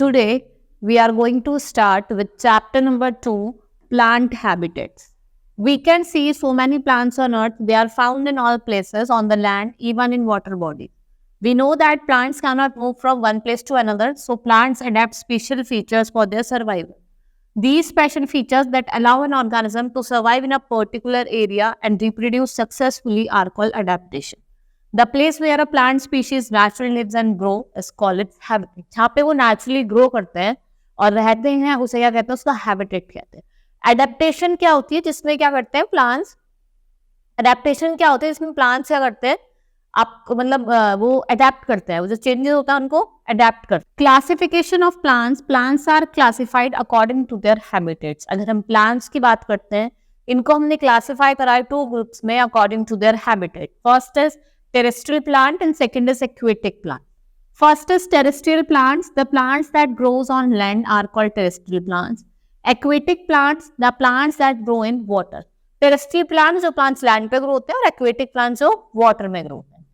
Today, we are going to start with chapter number 2, plant habitats. We can see so many plants on earth. They are found in all places on the land, even in water bodies. We know that plants cannot move from one place to another, so plants adapt special features for their survival. These special features that allow an organism to survive in a particular area and reproduce successfully are called adaptation. The place where a plant species naturally lives and grow is called its habitat. जहाँ पे वो naturally grow करते हैं और रहते हैं उसे क्या कहते हैं, उसका habitat कहते हैं. Adaptation क्या होती है, जिसमें क्या करते हैं plants? Adaptation क्या होता है, इसमें plants क्या करते हैं, आप मतलब वो अडेप्ट करते हैं, वो जो चेंजेस होता है उनको अडेप्ट करते हैं. Classification of plants are classified according to their habitats. अगर हम प्लांट्स की बात करते हैं, इनको हमने क्लासिफाई करा है 2 ग्रुप्स में according to their habitat. First is terrestrial plant and second is aquatic plant. First is terrestrial plants. The plants that grows on land are called terrestrial plants. Aquatic plants, the plants that grow in water. Terrestrial plants जो plants land पे grow होते हैं और aquatic plants जो water में grow होते हैं.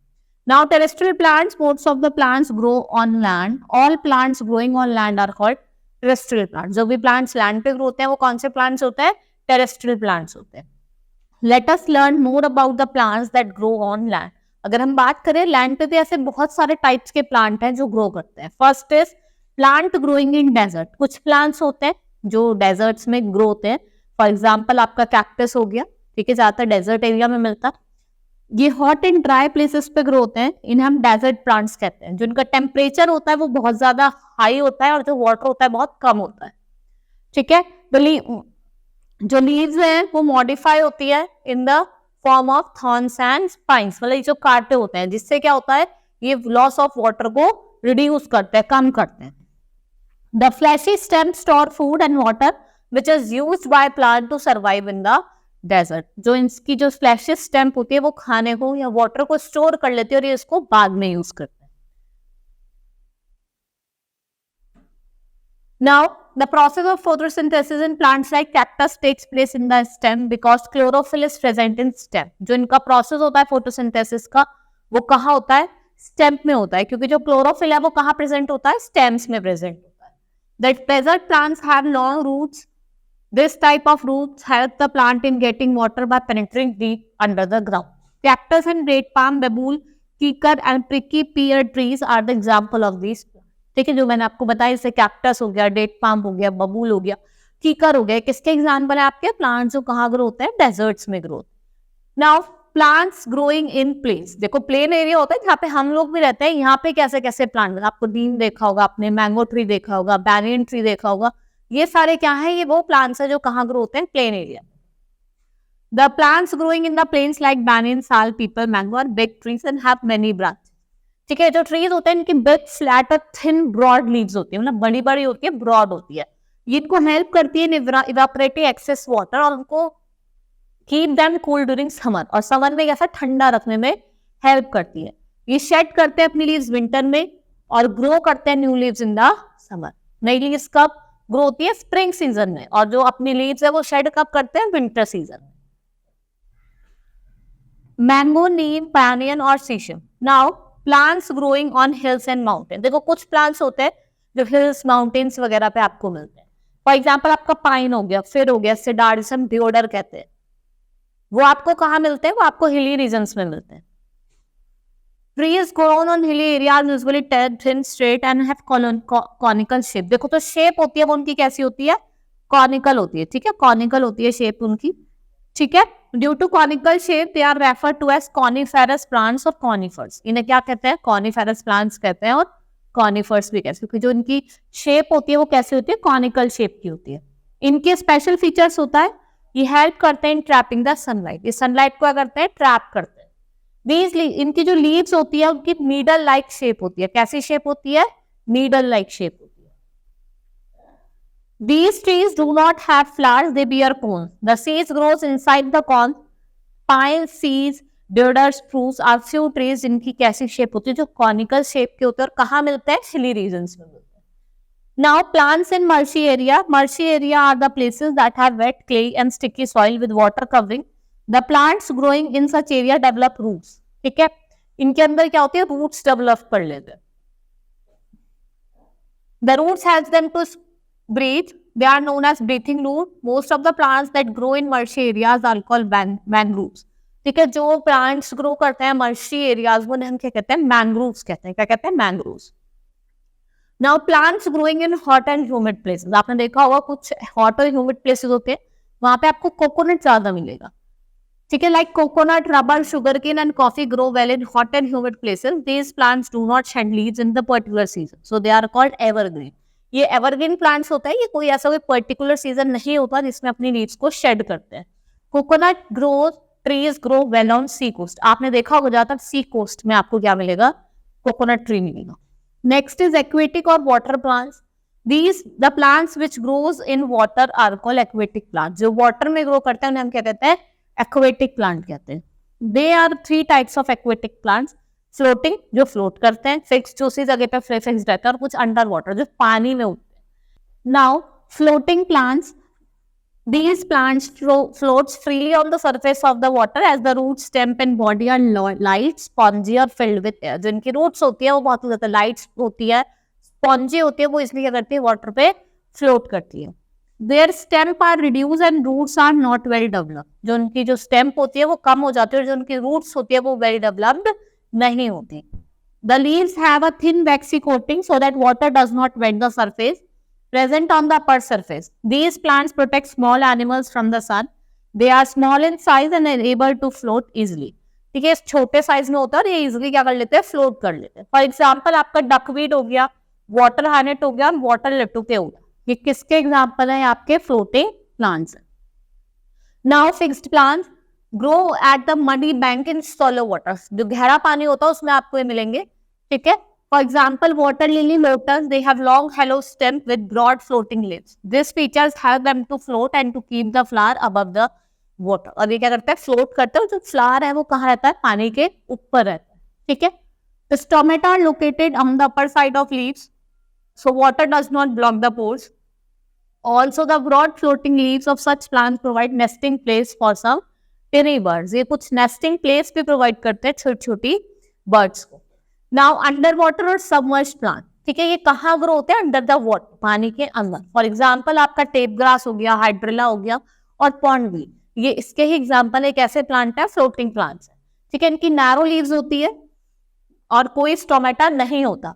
Now terrestrial plants, most of the plants grow on land. All plants growing on land are called terrestrial plants. जो भी plants land पे grow होते हैं वो कौन से plants होते हैं? Terrestrial plants होते हैं. Let us learn more about the plants that grow on land. अगर हम बात करें लैंड पे तो ऐसे बहुत सारे टाइप्स के प्लांट हैं जो ग्रो करते हैं. First is plant growing in desert. कुछ प्लांट्स होते हैं जो डेजर्ट्स में ग्रो होते हैं. फॉर एग्जांपल आपका कैक्टस हो गया, ठीक है, ज्यादातर डेजर्ट एरिया में मिलता है. ये हॉट एंड ड्राई प्लेसेस पे ग्रो होते हैं. इन्हें हम डेजर्ट प्लांट्स कहते हैं. जिनका टेम्परेचर होता है वो बहुत ज्यादा हाई होता है और जो वाटर होता है बहुत कम होता है. ठीक है, तो जो लीव्स हैं वो मॉडिफाई होती है in the form of thorns and spines. मतलब जो कांटे होते हैं, जिससे क्या होता है, ये लॉस ऑफ वाटर को रिड्यूस करते हैं, कम करते हैं. The fleshy stem store food and water which is used by plant to survive in the desert. जो इसकी जो फ्लैशी स्टेम होती है वो खाने को या वाटर को स्टोर कर लेती है और ये इसको बाद में यूज करते हैं. Now, the process of photosynthesis in plants like cactus takes place in the stem because chlorophyll is present in stem. जो इनका process होता है photosynthesis का, वो कहाँ होता है? Stem में होता है, क्योंकि जो chlorophyll है वो कहाँ present होता है? Stems में present होता है. The desert plants have long roots. This type of roots help the plant in getting water by penetrating deep under the ground. Cactus and date palm, babool, kikar and pricky pear trees are the example of these. ठीक है, जो मैंने आपको बताया, जैसे cactus हो गया, date palm हो गया, बबूल हो गया, कीकर हो गया. किसके एग्जांपल है आपके? प्लांट्स जो कहाँ ग्रो होते हैं? डेजर्ट्स में grow. Now plants growing in plains. देखो प्लेन एरिया होता है जहाँ पे हम लोग भी रहते हैं. यहाँ पे कैसे कैसे प्लांट, आपको नीम देखा होगा, आपने मैंगो ट्री देखा होगा, बैनियन ट्री देखा होगा. ये सारे क्या है? ये वो प्लांट्स है जो कहाँ ग्रो होते हैं? Plain area. The plants growing in the plains like banyan, sal, peepal, mango are big trees and have many branch. ठीक है, जो ट्रीज होते हैं इनकी बिग फ्लैट और थिन ब्रॉड लीव्स होती है, मतलब बड़ी बड़ी होती है, ब्रॉड होती है. ये इनको हेल्प करती है इवापोरेटिंग एक्सेस वाटर और उनको keep them cool during summer. और समर में कैसा ठंडा रखने में हेल्प करती है. ये शेड करते हैं अपनी लीव्स विंटर में और ग्रो करते हैं new leaves in the summer. नई लीव्स कब ग्रो होती है? स्प्रिंग सीजन में. और जो अपनी लीव्स है वो शेड कब करते हैं? विंटर सीजन में. मैंगो, नीम, पैनियन और caesium. Now plants growing on hills and mountain. देखो कुछ प्लांट्स होते हैं जो हिल्स, माउंटेन्स वगैरह पे आपको मिलते हैं. फॉर एग्जांपल आपका पाइन हो गया, फिर हो गया, सिडारिसम, डिओडर कहते हैं. वो आपको कहाँ मिलते हैं? वो आपको हिली रीजन्स में मिलते हैं. Trees grown on hilly area usually thin, straight and have conical shape. देखो तो शेप होती है वो उनकी कैसी होती है? कॉनिकल होती है. ठीक है, कॉनिकल होती है शेप उनकी. ठीक है, due to conical shape they are referred to as coniferous plants और कॉनिफर्स. इन्हें क्या कहते हैं? कॉनिफेरस प्लांट्स कहते हैं और कॉनिफर्स भी कहते हैं, क्योंकि जो इनकी शेप होती है वो कैसी होती है? कॉनिकल शेप की होती है. इनके स्पेशल फीचर्स होता है, ये हेल्प करते हैं इन ट्रैपिंग द सनलाइट. ये सनलाइट को क्या करते हैं? ट्रैप करते हैं. इनकी जो लीव्स होती है उनकी नीडल लाइक शेप होती है. कैसी शेप होती है? नीडल लाइक शेप होती है. These trees do not have flowers, they bear cones. The seeds grows inside the cone. Pine, seeds, deodar, spruce are few trees जिनकी कैसी शेप होती है? जो कॉनिकल शेप के होते हैं. और कहाँ मिलते हैं? हिली रीजन्स में मिलते हैं. Now plants in marshy area. Marshy area are the places that have wet clay and sticky soil with water covering. The plants growing in such area develop roots. ठीक है, इनके अंदर क्या होती है? रूट्स डेवलप कर लेते हैं. The roots helps them to breathe. They are known as breathing root. Most of the plants that grow in marshy areas are called mangroves. ठीक है, जो प्लांट्स ग्रो करते हैं मर्शी एरियाज वो हम क्या कहते हैं, मैंग्रोव्स कहते हैं. क्या कहते हैं? Mangroves. Now plants growing in hot and humid places. आपने देखा होगा कुछ हॉट और ह्यूमिड प्लेसेस होते हैं, वहां पे आपको कोकोनट ज्यादा मिलेगा. ठीक है, like coconut, rubber, sugarcane and coffee grow well in hot and humid places. These plants do not shed leaves in the particular season, so they are called evergreen. ये एवरग्रीन प्लांट्स होता है, ये कोई ऐसा कोई पर्टिकुलर सीजन नहीं होता जिसमें अपनी लीव्स को शेड करते हैं. Coconut growth trees grow well on sea coast. आपने देखा होगा ज्यादातर सी कोस्ट में आपको क्या मिलेगा, कोकोनट ट्री मिलेगा. नेक्स्ट इज एक्वेटिक और water plants. These the plants which grows in water are called aquatic plants. जो वाटर में ग्रो करते हैं उन्हें हम क्या कहते हैं, एक्वेटिक प्लांट कहते हैं. They are 3 types of aquatic plants. Floating जो फ्लोट करते हैं, फिक्स जो उसी जगह पे फिक्स रहता है, और कुछ अंडर वाटर जो पानी में उगते हैं. Now floating plants, these plants floats freely on the surface of the water as the root, stem and body are light, spongy or filled with air. जिनकी रूट्स होती है वो बहुत ज्यादा लाइट होती है, स्पॉन्जी होती है, वो इसलिए क्या करती है, वाटर पे फ्लोट करती है. Their stem are reduce and roots are not well developed. जो उनकी जो स्टेम्प होती है वो कम हो जाती है, और जो उनकी रूट्स होती है वो वेल डेवलप्ड नहीं होती. The leaves have a thin waxy coating so that water does not wet the surface present on the upper surface. These plants protect small animals from the sun. They are small in size and are able to float easily. ठीक है, छोटे size में होता है और ये easily क्या कर लेते हैं, फ्लोट कर लेते हैं. फॉर एग्जाम्पल आपका डकवीड हो गया, वाटर हार्नेट हो गया, वाटर लेटुके हो गया. ये किसके एग्जाम्पल है, आपके floating plants. Now fixed plants grow at the muddy bank in सॉलो water. जो गहरा पानी होता है उसमें आपको ये मिलेंगे. ठीक है, for example water lily lotus, they have long hollow stem with broad floating leaves. These features help them to float and to keep the flower above the water. और ये क्या करता है, फ्लोट करते हैं. जो फ्लावर है वो कहाँ रहता है, पानी के ऊपर रहता है. ठीक है, the stomata are located on the upper side of leaves, so water does not block the pores. Also the broad floating leaves of such plants provide nesting place for some tiny birds. ये कुछ nesting place भी provide करते हैं छोटी छोटी birds को. Now under water और submerged plant. ठीक है, ये कहाँ ग्रो होते हैं, अंडर द वाटर, पानी के अंदर. फॉर एग्जांपल आपका टेप ग्रास हो गया, हाइड्रिला हो गया और पॉन्डवीड, ये इसके ही एग्जांपल है. कैसे प्लांट है, फ्लोटिंग प्लांट्स है. ठीक है, इनकी नैरो लीव्स होती है और कोई स्टोमेटा नहीं होता.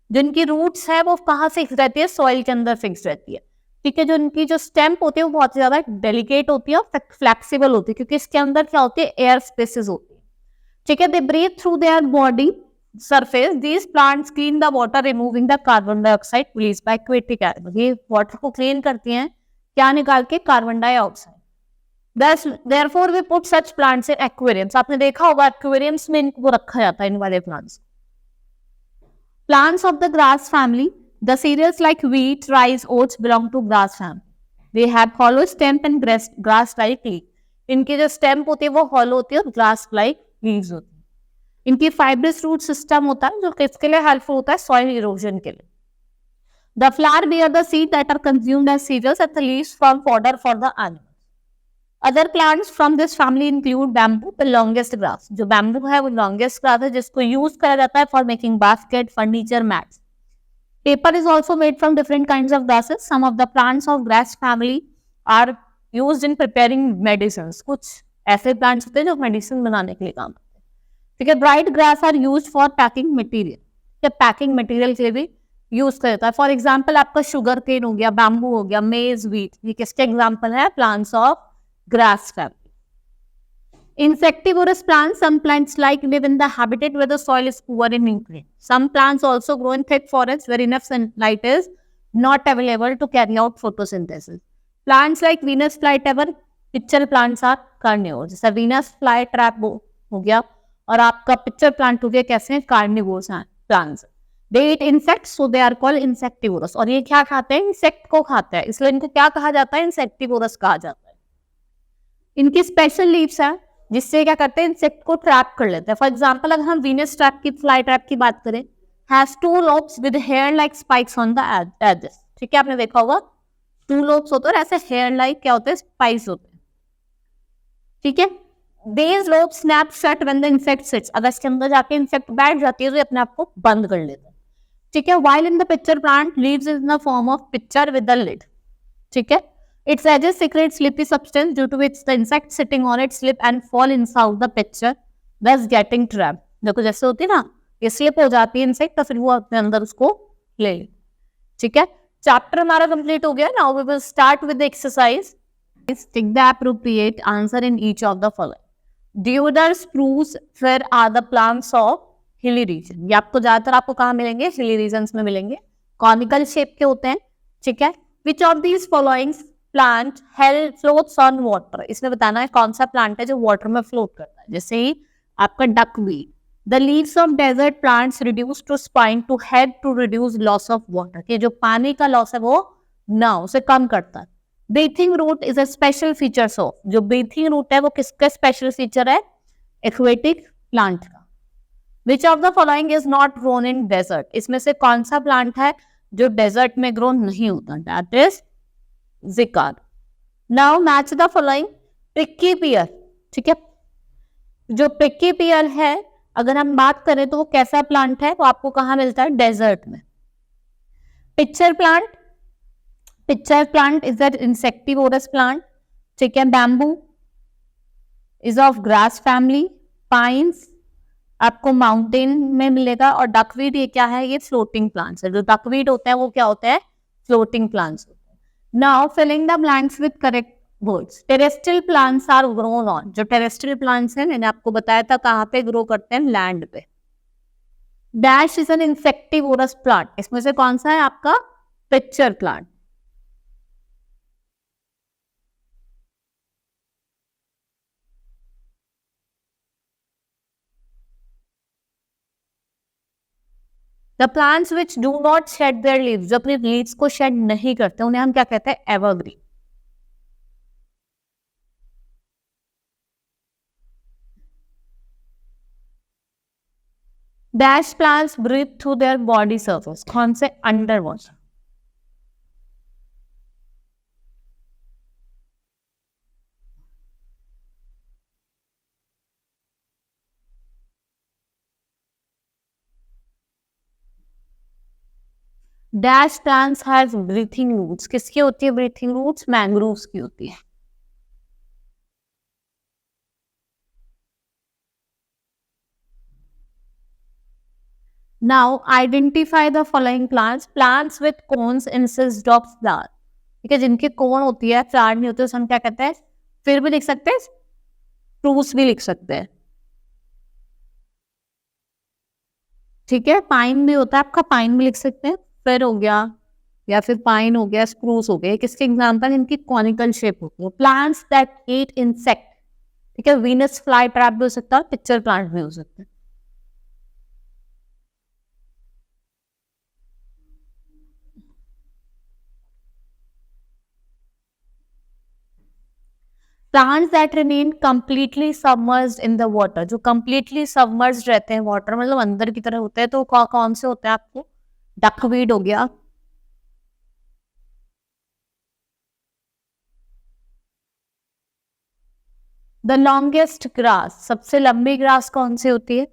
जिनकी रूट्स है वो कहाँ फिक्स रहती है, सॉइल के अंदर फिक्स रहती है. ठीक है, जो इनकी जो स्टेम्प होती है वो बहुत ज्यादा डेलिकेट होती है और फ्लेक्सिबल होती है, क्योंकि इसके अंदर क्या होती है, एयर स्पेसेस होती है. ठीक है, they breathe through their body surface. These plants clean the water removing the carbon dioxide released by aquatic animals. ये वाटर को क्लीन करती हैं, क्या निकाल के, carbon dioxide. Therefore we put such plants in aquariums. आपने देखा होगा aquariums में इनको रखा जाता है, इन वाले plants. Plants of the grass family. The cereals like wheat, rice, oats belong to grass family. They have hollow stem and grass-like leaf. इनकी जो stem होती है वो hollow होती है और grass-like leaves होती है. इनकी फाइब्रस रूट सिस्टम होता है जो किसके लिए हेल्पफुल होता है, सॉइल इरोजन के लिए. The flower bear the seed that are consumed as cereals and the leaves form fodder for the animals. Other plants from this family include bamboo, the longest grass. जो bamboo है वो longest grass है जिसको use करा जाता है for making basket, furniture, mats. Paper is also made from different kinds of grasses. Some of the plants of grass family are used in preparing medicine. कुछ ऐसे प्लांट्स होते हैं जो मेडिसिन बनाने के लिए काम. ठीक है, dried grass are used for packing material. या पैकिंग मटेरियल के लिए भी यूज किया जाता है. फॉर एग्जांपल आपका शुगर केन हो गया, बैम्बू हो गया, मेज, व्हीट, ये किसके एग्जांपल है, plants of grass family. Insectivorous plants, some plants like live in the habitat where the soil is poor in nutrient. Some plants also grow in thick forests where enough sunlight is not available to carry out photosynthesis. Plants like Venus flytrap, pitcher plants are carnivores. जैसा Venus flytrap हो गया और आपका pitcher plant हो गया, कैसे carnivores हैं plants. They eat insects so they are called insectivorous. और ये क्या खाते हैं, इंसेक्ट को खाते हैं, इसलिए इनको क्या कहा जाता है, इंसेक्टिवोरस कहा जाता है. इनकी स्पेशल लीव्स हैं जिससे क्या करते हैं, इंसेक्ट को ट्रैप कर लेते हैं. फॉर एग्जाम्पल अगर हम वीनस ट्रैप की, फ्लाई ट्रैप की बात करें, has 2 lobes with hair like spikes on the edges. ठीक है, आपने देखा होगा 2 lobes होते हैं और ऐसे हेयर लाइक क्या होते हैं, स्पाइक्स होते हैं. ठीक है, These lobes snap shut when the insect sits. अगर इसके अंदर जाके इंसेक्ट बैठ जाती है तो अपने आप को बंद कर लेते हैं. ठीक है. While in the pitcher plant, leaves is in the form of pitcher with the lid. ठीक है. Its edges secrete slippery substance due to which the insect sitting on it slip and fall inside the pitcher, thus getting trapped. देखो जैसे होती है ना, ये slip हो जाती है इंसेक्ट, तो फिर वो अपने अंदर उसको ले ले. ठीक है. चैप्टर हमारा कंप्लीट हो गया. Now we will start with the exercise. Tick the appropriate answer in each of the following. Deodar, spruce, fir are the plants of hilly region. ये आपको ज्यादातर आपको कहाँ मिलेंगे? हिली रीजन्स में मिलेंगे. कॉनिकल शेप के होते हैं. ठीक है. Which of these following plant floats on water? इसमें बताना है कौन सा प्लांट है जो वाटर में फ्लोट करता है. जैसे ही आपका duckweed. The leaves of desert plants reduce to spine to head to reduce loss of water. कि जो पानी का लॉस है वो ना उसे कम करता है. Breathing root is a special feature of. जो ब्रीथिंग रूट है वो किसका स्पेशल फीचर है? एक्वेटिक प्लांट का. Which of the following is not grown in desert? इसमें से कौन सा प्लांट है जो डेजर्ट में ग्रो नहीं होता? दैट इज जिकार. Now match the following. Prickly pear. ठीक है. जो प्रिक्की पियर है अगर हम बात करें तो वो कैसा प्लांट है? वो आपको कहाँ मिलता है? डेजर्ट में. Pitcher plant. Pitcher plant is an insectivorous plant. ठीक है. Bamboo is of grass family. Pines आपको माउंटेन में मिलेगा. और डकवीड ये क्या है? ये फ्लोटिंग प्लांट्स है. जो डकवीड होते हैं वो क्या होते हैं? फ्लोटिंग प्लांट्स होते हैं. Now filling the blanks with correct words. Terrestrial plants are grown on. जो टेरेस्ट्रियल प्लांट्स हैं मैंने आपको बताया था कहाँ पे ग्रो करते हैं? लैंड पे. Dash is an insectivorous plant. इसमें से कौन सा है आपका? Pitcher plant. The plants which do not shed their leaves, जो अपने leaves को shed नहीं करते उन्हें हम क्या कहते हैं? evergreen. Dash plants breathe through their body surface. कौन से? underwater. Dash plants have breathing roots. किसकी होती है ब्रीथिंग रूट्स? मैंग्रोव्स की होती है. Now identify the following plants. Plants with cones insist of flower. ठीक है. जिनके कोन होती है फ्लावर नहीं होते उसे हम क्या कहते हैं? फिर भी लिख सकते हैं, स्प्रूस भी लिख सकते हैं. ठीक है. पाइन भी होता है आपका, पाइन भी लिख सकते हैं. फिर हो गया या फिर पाइन हो गया, स्प्रूस हो गया. किसके एग्जांपल? इनकी कॉनिकल शेप होती है. Plants that eat insect. ठीक है. वीनस फ्लाई ट्रैप भी हो सकता है, पिक्चर प्लांट भी हो सकता है. Plants that remain completely submerged in the water. जो कंप्लीटली सबमर्ज्ड रहते हैं वाटर, मतलब अंदर की तरह होते हैं, तो कौन से होते हैं आपको? डकवीड हो गया. The longest grass. सबसे लंबी ग्रास कौन सी होती है?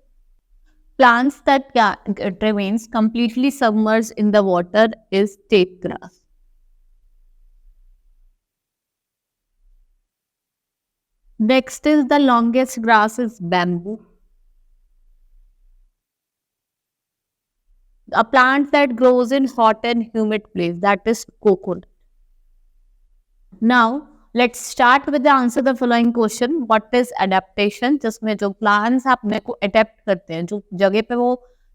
Plants that remains completely submerged in the water is tape grass. Next is the longest grass is bamboo. A plant that grows in hot and humid place, that is coconut. Now let's start with the answer the following question. What is adaptation? जिसमें जो plants अपने को adapt करते हैं, जो जगह पे वो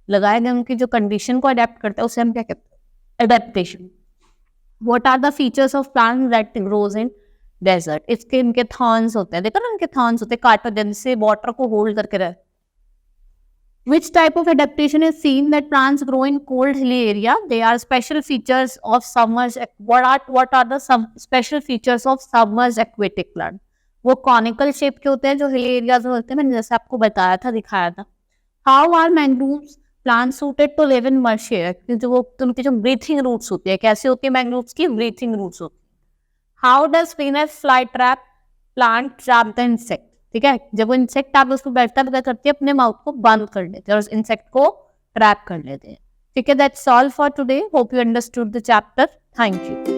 लगाए गए उनकी जो condition को adapt करते हैं उसे हम क्या कहते हैं? Adaptation. What are the features of plants that grows in desert? इसके इनके थॉर्न्स होते हैं. देखो ना इनके थॉर्न्स होते हैं, कार्टोजन से वाटर को होल्ड करके रहे. Which type of adaptation is seen that plants grow in cold hilly area? They are special features of submerged. What are the some special features of submerged aquatic plant? वो conical shape के होते हैं जो hilly areas में होते हैं. मैंने जैसे आपको बताया था, दिखाया था. How are mangroves plants suited to live in marsh area? जो वो उनकी जो ब्रीथिंग रूट्स होती है, कैसे होती है मैंग्रोव्स की? ब्रीथिंग रूट्स होती है. How does Venus flytrap plant trap the insect? ठीक है. जब वो इंसेक्ट आप उसको बैठता है क्या करती है? अपने माउथ को बंद कर लेते हैं और इंसेक्ट को ट्रैप कर लेते हैं. ठीक है, that's all for today. Hope you understood the chapter. Thank you.